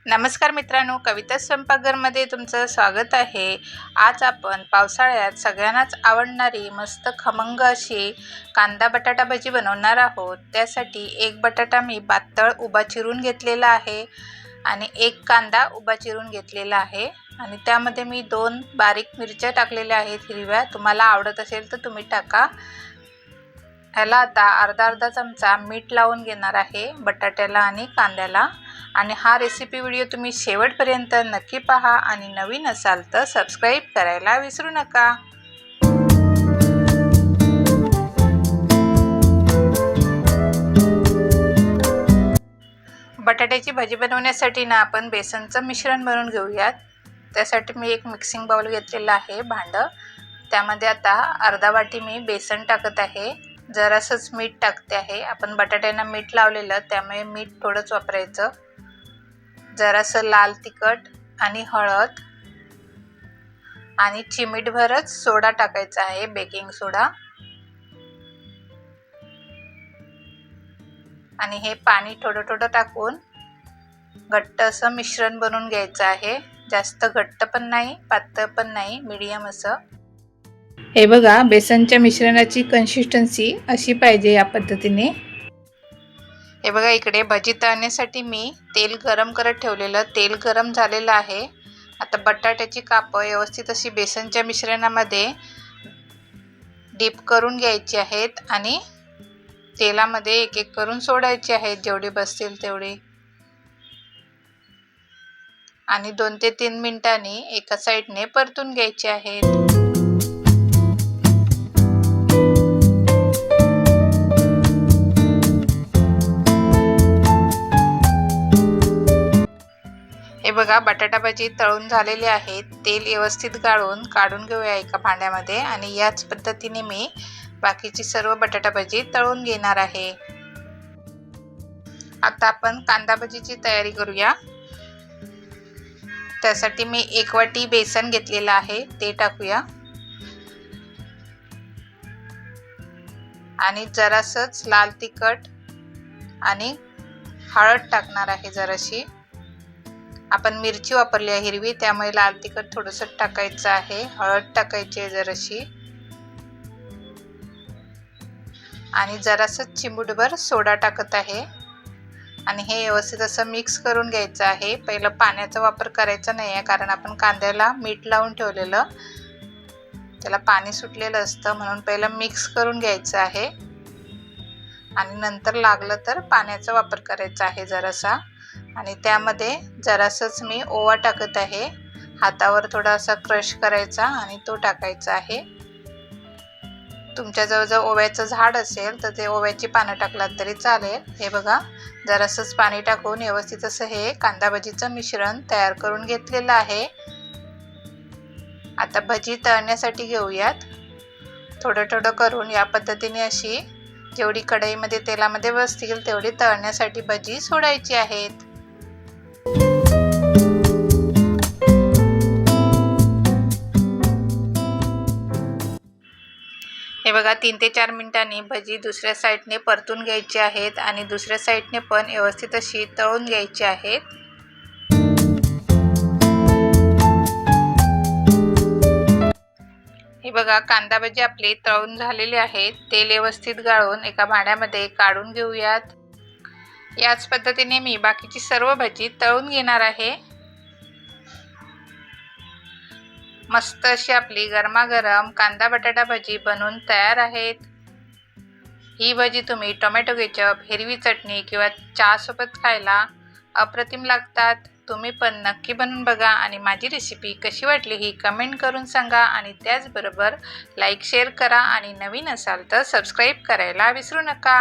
नमस्कार मित्रांनो, कविता स्वयंपाकघरमध्ये तुमचं स्वागत आहे। आज आपण पावसाळ्यात सगळ्यांनाच आवडणारी मस्त खमंग अशी कांदा बटाटा भजी बनवणार आहोत। त्यासाठी एक बटाटा मी पातळ उभा चिरून घेतलेला आहे आणि एक कांदा उभा चिरून घेतलेला आहे आणि त्यामध्ये मी 2 बारीक मिरच्या टाकलेल्या आहेत हिरव्या। तुम्हाला आवडत असेल तर तुम्ही टाका। ह्याला आता अर्धा चमचा मीठ लावून घेणार आहे बटाट्याला आणि कांद्याला। आणि हा रेसिपी व्हिडिओ तुम्ही शेवटपर्यंत नक्की पहा आणि नवीन असाल तर सबस्क्राइब करायला विसरू नका। बटाट्याची भाजी बनवण्यासाठी ना आपण बेसनचं मिश्रण बनवून घेऊयात। त्यासाठी मी एक मिक्सिंग बाउल घेतलेला आहे भांडं। त्यामध्ये आता अर्धा वाटी मी बेसन टाकत आहे, जरासंच मीठ टाकते आहे। आपण बटाट्यांना मीठ लावलेलं त्यामुळे मीठ थोडंच वापरायचं। जरासं लाल तिखट आणि हळद आणि चिमूटभरच सोडा टाकायचा आहे, बेकिंग सोडा। आणि हे पाणी थोडं टाकून घट्ट असं मिश्रण बनवून घ्यायचं आहे। जास्त घट्ट पण नाही, पातळ पण नाही, मीडियम असं। हे बघा, बेसनच्या मिश्रणाची कन्सिस्टन्सी अशी पाहिजे या पद्धतीने। हे बघा, इकडे भजी तळण्यासाठी मी तेल गरम करत ठेवलेलं, तेल गरम झालेलं आहे। आता बटाट्याची कापं व्यवस्थित अशी बेसनच्या मिश्रणामध्ये डीप करून घ्यायची आहेत आणि तेलामध्ये एक करून सोडायची आहेत, जेवढी बसतील तेवढी। आणि 2 ते 3 मिनिटांनी एका साईडने परतून घ्यायचे आहेत। हे बघा, बटाटा भाजी तळून झालेले आहेत। तेल व्यवस्थित गाळून काढून घेऊया एका भांड्यामध्ये आणि याच पद्धतीने मी बाकीची सर्व बटाटा भाजी तळून घेणार आहे। आता आपण कांदा भाजीची तयारी करूया। त्यासाठी मी 1 वाटी बेसन घेतलेलं आहे, ते टाकूया आणि जरासंच लाल तिखट आणि हळद टाकणार आहे जराशी। आपण मिरची वापरली आहे हिरवी, त्यामुळे लाल तिखट थोडंसं टाकायचं आहे, हळद टाकायची आहे जराशी आणि जरासं चिमूटभर सोडा टाकत आहे। आणि हे व्यवस्थित असं मिक्स करून घ्यायचं आहे। पहिलं पाण्याचा वापर करायचा नाही आहे, कारण आपण कांद्याला मीठ लावून ठेवलेलं, त्याला पाणी सुटलेलं असतं, म्हणून पहिलं मिक्स करून घ्यायचं आहे आणि नंतर लागलं तर पाण्याचा वापर करायचा आहे जरासा। आणि त्यामध्ये जरासंच मी ओवा टाकत आहे, हातावर थोडासा क्रश करायचा आणि तो टाकायचा आहे। तुमच्याजवळ जर ओव्याचं झाड असेल तर ते ओव्याची पानं टाकलात तरी चालेल। हे बघा, जरासंच पाणी टाकून व्यवस्थित असं हे कांदा भजीचं मिश्रण तयार करून घेतलेलं आहे। आता भजी तळण्यासाठी घेऊयात। थोडं करून या पद्धतीने अशी जेवढी कढईमध्ये तेलामध्ये बसतील तेवढी तळण्यासाठी भजी सोडायची आहेत। हे बघा, 3 ते 4 मिनिटांनी भजी दुसऱ्या साईडने परतून घ्यायची आहेत आणि दुसऱ्या साईडने पण व्यवस्थित अशी तळून घ्यायची आहेत। हे बघा, कांदा भजी आपले तळून झालेले आहेत। तेल व्यवस्थित गाळून एका भांड्यामध्ये काढून घेऊयात। याच पद्धतीने मी बाकीची सर्व भजी तळून घेणार आहे। मस्त अशी आपली गरमागरम कांदा बटाटा भजी बनवून तयार आहेत। ही भजी तुम्ही टोमॅटो केचप, हिरवी चटणी किंवा चहा सोबत खायला अप्रतिम लागतात। तुम्ही पण नक्की बनवून बघा आणि माझी रेसिपी कशी वाटली ही कमेंट करून सांगा आणि त्याचबरोबर लाईक शेअर करा आणि नवीन असाल तर सबस्क्राईब करायला विसरू नका।